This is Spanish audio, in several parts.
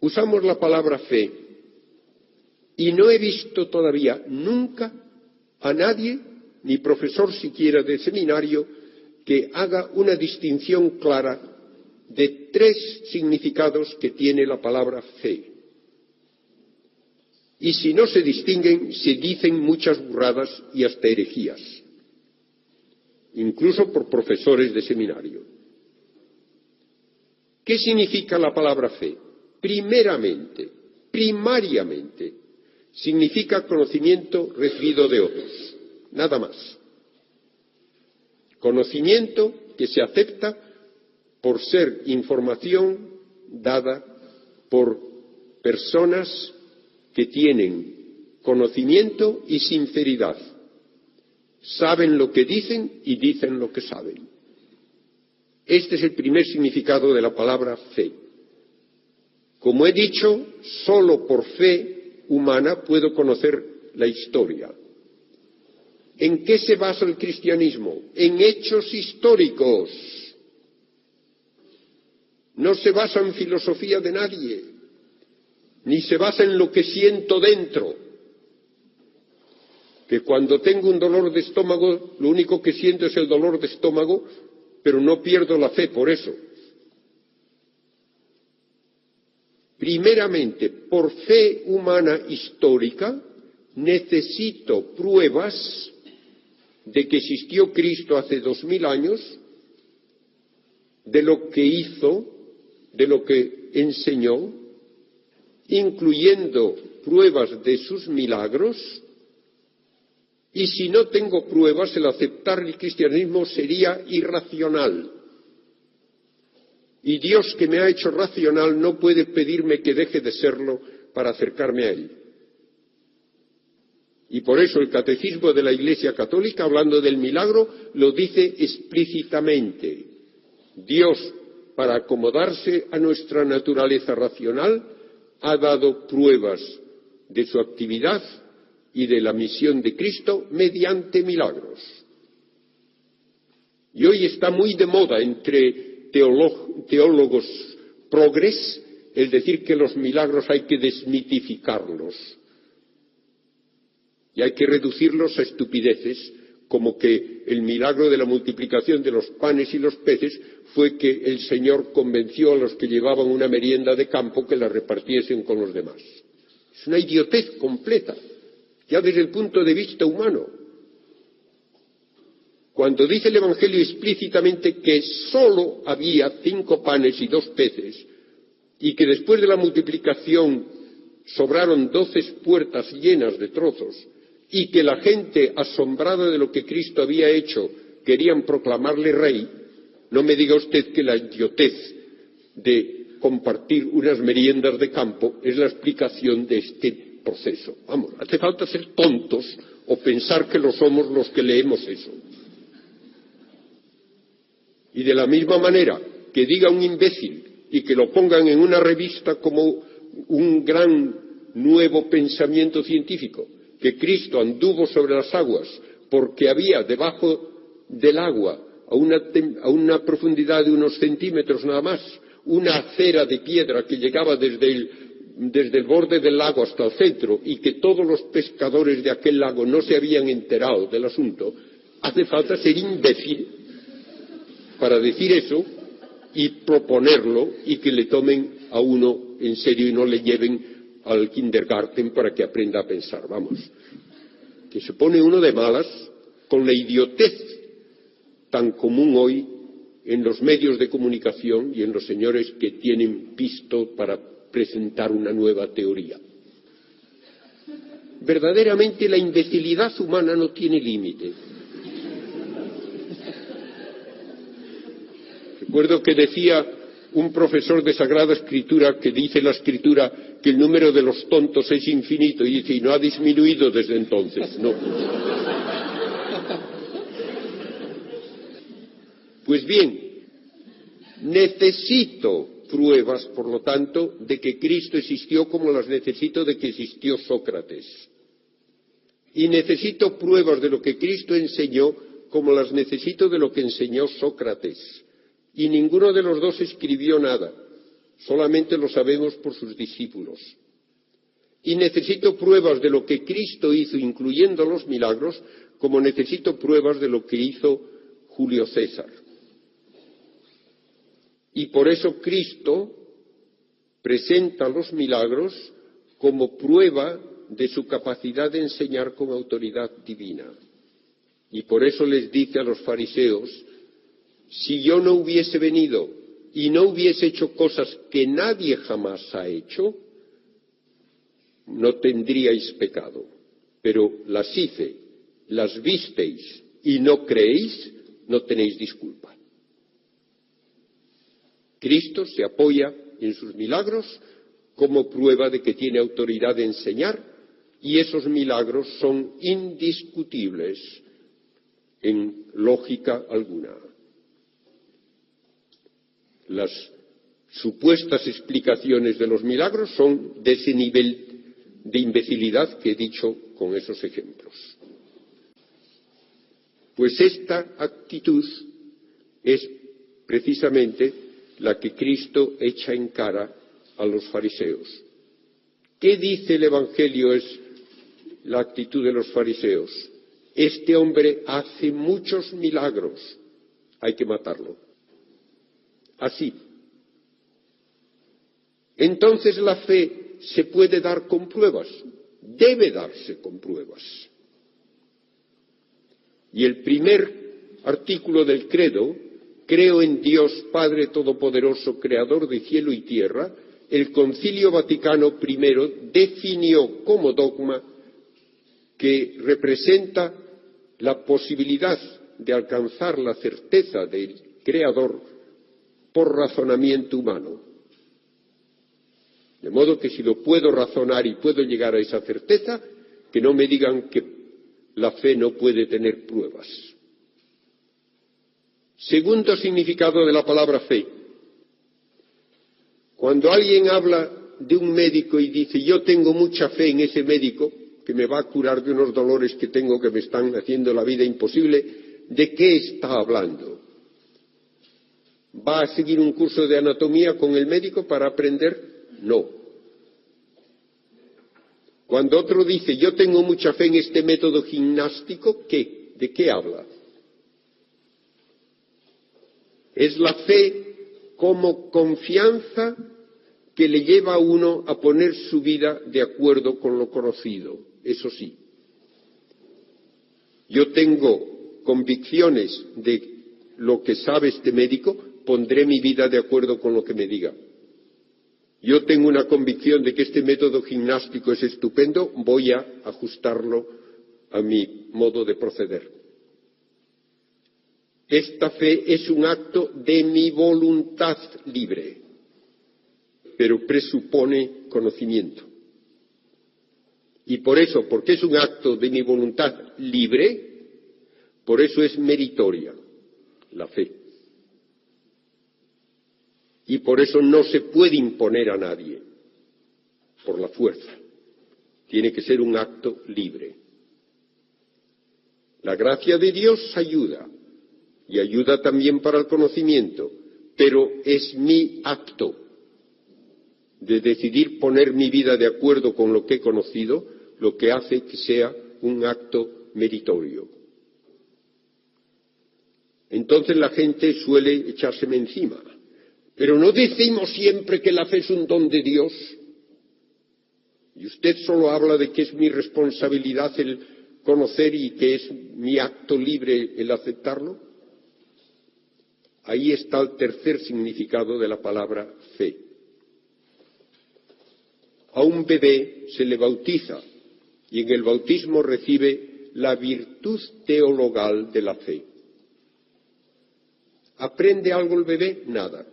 usamos la palabra fe y no he visto todavía nunca a nadie, ni profesor siquiera de seminario, que haga una distinción clara de tres significados que tiene la palabra fe. Y si no se distinguen, se dicen muchas burradas y hasta herejías, incluso por profesores de seminario. ¿Qué significa la palabra fe? Primariamente, significa conocimiento recibido de otros, nada más. Conocimiento que se acepta por ser información dada por personas que tienen conocimiento y sinceridad. Saben lo que dicen y dicen lo que saben. Este es el primer significado de la palabra fe. Como he dicho, solo por fe humana puedo conocer la historia. ¿En qué se basa el cristianismo? En hechos históricos. No se basa en filosofía de nadie, ni se basa en lo que siento dentro. Que cuando tengo un dolor de estómago, lo único que siento es el dolor de estómago, pero no pierdo la fe por eso. Primeramente, por fe humana histórica, necesito pruebas de que existió Cristo hace 2000 años, de lo que hizo, de lo que enseñó, incluyendo pruebas de sus milagros, y si no tengo pruebas, el aceptar el cristianismo sería irracional. Y Dios, que me ha hecho racional, no puede pedirme que deje de serlo para acercarme a Él. Y por eso el Catecismo de la Iglesia Católica, hablando del milagro, lo dice explícitamente. Dios, para acomodarse a nuestra naturaleza racional, ha dado pruebas de su actividad y de la misión de Cristo mediante milagros. Y hoy está muy de moda entre teólogos progres el decir que los milagros hay que desmitificarlos y hay que reducirlos a estupideces, como que el milagro de la multiplicación de los panes y los peces fue que el Señor convenció a los que llevaban una merienda de campo que la repartiesen con los demás. Es una idiotez completa, ya desde el punto de vista humano. Cuando dice el Evangelio explícitamente que sólo había 5 panes y 2 peces, y que después de la multiplicación sobraron 12 puertas llenas de trozos, y que la gente, asombrada de lo que Cristo había hecho, querían proclamarle rey, no me diga usted que la idiotez de compartir unas meriendas de campo es la explicación de este proceso. Vamos, hace falta ser tontos o pensar que lo somos los que leemos eso. Y de la misma manera que diga un imbécil y que lo pongan en una revista como un gran nuevo pensamiento científico, que Cristo anduvo sobre las aguas porque había debajo del agua, a una profundidad de unos centímetros nada más, una acera de piedra que llegaba desde el borde del lago hasta el centro, y que todos los pescadores de aquel lago no se habían enterado del asunto. Hace falta ser imbécil para decir eso y proponerlo, y que le tomen a uno en serio y no le lleven al kindergarten para que aprenda a pensar. Vamos, que se pone uno de malas con la idiotez tan común hoy en los medios de comunicación y en los señores que tienen pisto para presentar una nueva teoría. Verdaderamente la imbecilidad humana no tiene límite. Recuerdo que decía un profesor de Sagrada Escritura, que dice la Escritura que el número de los tontos es infinito, y dice, y no ha disminuido desde entonces. No. Pues bien, necesito pruebas, por lo tanto, de que Cristo existió, como las necesito de que existió Sócrates. Y necesito pruebas de lo que Cristo enseñó, como las necesito de lo que enseñó Sócrates. Y ninguno de los dos escribió nada. solamente lo sabemos por sus discípulos. Y necesito pruebas de lo que Cristo hizo, incluyendo los milagros, como necesito pruebas de lo que hizo Julio César. Y por eso Cristo presenta los milagros como prueba de su capacidad de enseñar con autoridad divina. Y por eso les dice a los fariseos: si yo no hubiese venido y no hubiese hecho cosas que nadie jamás ha hecho, no tendríais pecado. Pero las hice, las visteis y no creéis, no tenéis disculpa. Cristo se apoya en sus milagros como prueba de que tiene autoridad de enseñar, y esos milagros son indiscutibles en lógica alguna. Las supuestas explicaciones de los milagros son de ese nivel de imbecilidad que he dicho con esos ejemplos. Pues esta actitud es precisamente la que Cristo echa en cara a los fariseos. ¿Qué dice el Evangelio es la actitud de los fariseos? Este hombre hace muchos milagros, hay que matarlo. Así. Entonces la fe se puede dar con pruebas, debe darse con pruebas. Y el primer artículo del credo: creo en Dios Padre Todopoderoso, Creador de cielo y tierra. El Concilio Vaticano I definió como dogma que representa la posibilidad de alcanzar la certeza del Creador por razonamiento humano. De modo que si lo puedo razonar y puedo llegar a esa certeza, que no me digan que la fe no puede tener pruebas. Segundo significado de la palabra fe. Cuando alguien habla de un médico y dice: yo tengo mucha fe en ese médico que me va a curar de unos dolores que tengo que me están haciendo la vida imposible, ¿de qué está hablando? ¿Va a seguir un curso de anatomía con el médico para aprender? No. Cuando otro dice: yo tengo mucha fe en este método gimnástico, ¿qué? ¿De qué habla? Es la fe como confianza que le lleva a uno a poner su vida de acuerdo con lo conocido. Eso sí. Yo tengo convicciones de lo que sabe este médico, pondré mi vida de acuerdo con lo que me diga. Yo tengo una convicción de que este método gimnástico es estupendo, voy a ajustarlo a mi modo de proceder. Esta fe es un acto de mi voluntad libre, pero presupone conocimiento. Y por eso, porque es un acto de mi voluntad libre, por eso es meritoria la fe. Y por eso no se puede imponer a nadie por la fuerza. Tiene que ser un acto libre. La gracia de Dios ayuda, y ayuda también para el conocimiento, pero es mi acto de decidir poner mi vida de acuerdo con lo que he conocido lo que hace que sea un acto meritorio. Entonces la gente suele echárseme encima. Pero no decimos siempre que la fe es un don de Dios. Y usted solo habla de que es mi responsabilidad el conocer y que es mi acto libre el aceptarlo. Ahí está el tercer significado de la palabra fe. A un bebé se le bautiza y en el bautismo recibe la virtud teologal de la fe. ¿Aprende algo el bebé? Nada.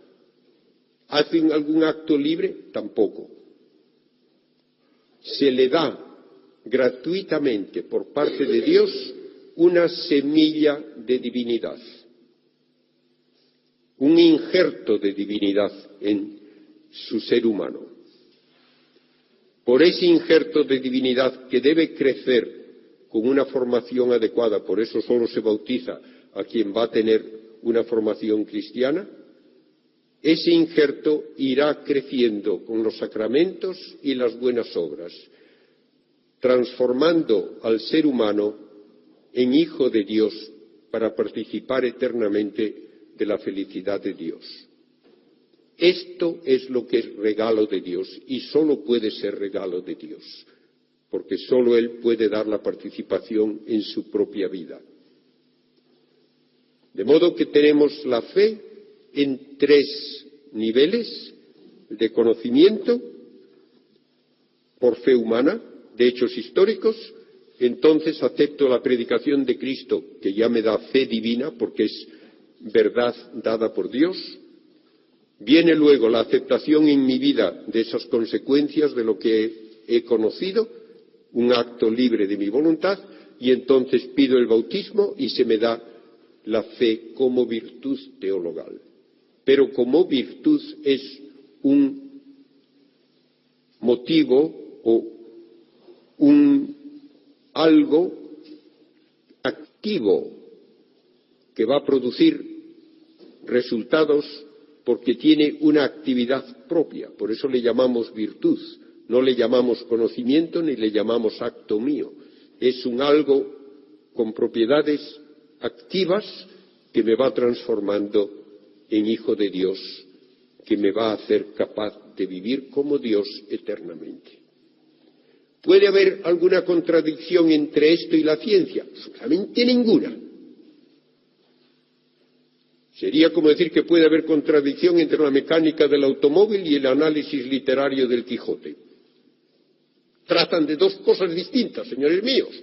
¿Hace algún acto libre? Tampoco. Se le da gratuitamente por parte de Dios una semilla de divinidad, un injerto de divinidad en su ser humano. Por ese injerto de divinidad que debe crecer con una formación adecuada, por eso solo se bautiza a quien va a tener una formación cristiana, ese injerto irá creciendo con los sacramentos y las buenas obras, transformando al ser humano en hijo de Dios para participar eternamente de la felicidad de Dios. Esto es lo que es regalo de Dios y solo puede ser regalo de Dios, porque solo Él puede dar la participación en su propia vida. De modo que tenemos la fe en 3 niveles: de conocimiento, por fe humana, de hechos históricos. Entonces acepto la predicación de Cristo, que ya me da fe divina, porque es verdad dada por Dios. Viene luego la aceptación en mi vida de esas consecuencias de lo que he conocido, un acto libre de mi voluntad, y entonces pido el bautismo y se me da la fe como virtud teologal. Pero como virtud es un motivo o algo activo que va a producir resultados porque tiene una actividad propia. Por eso le llamamos virtud. No le llamamos conocimiento ni le llamamos acto mío. Es un algo con propiedades activas que me va transformando en hijo de Dios, que me va a hacer capaz de vivir como Dios eternamente. ¿Puede haber alguna contradicción entre esto y la ciencia? Absolutamente ninguna. Sería como decir que puede haber contradicción entre la mecánica del automóvil y el análisis literario del Quijote. Tratan de 2 cosas distintas, señores míos.